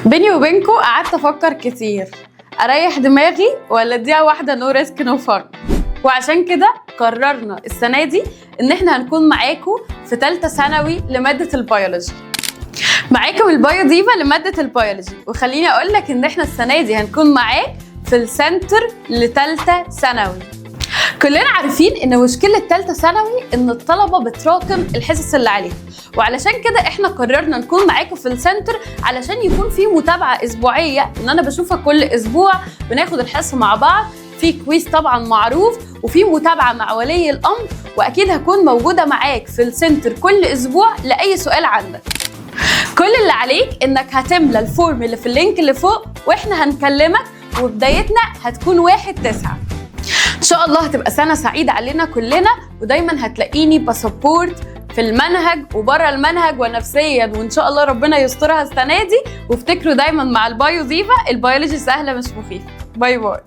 بيني وبينكم قعدت افكر كتير، اريح دماغي ولا اديها واحده نو ريسك نو فن. وعشان كده قررنا السنه دي ان احنا هنكون معاكم في ثالثه ثانوي لماده البيولوجي. معاكم البايو ديفا لماده البيولوجي، وخليني اقول لك ان احنا السنه دي هنكون معاك في السنتر لثالثه ثانوي. كلنا عارفين ان مشكله ثالثه ثانوي ان الطلبه بتراكم الحصص اللي عليها، وعلشان كده احنا قررنا نكون معاكم في السنتر علشان يكون في متابعه اسبوعيه، ان انا بشوفك كل اسبوع بناخد الحصه مع بعض، في كويز طبعا معروف، وفي متابعه مع ولي الامر، واكيد هكون موجوده معاك في السنتر كل اسبوع لاي سؤال عندك. كل اللي عليك انك هتملى الفورم اللي في اللينك اللي فوق، واحنا هنكلمك، وبدايتنا هتكون 1/9. ان شاء الله هتبقى سنه سعيده علينا كلنا، ودايما هتلاقيني بسبورت في المنهج وبره المنهج ونفسيا، وان شاء الله ربنا يسترها السنه دي. وافتكروا دايما مع البايو ديفا، البيولوجي سهله مش مخيفه. باي باي.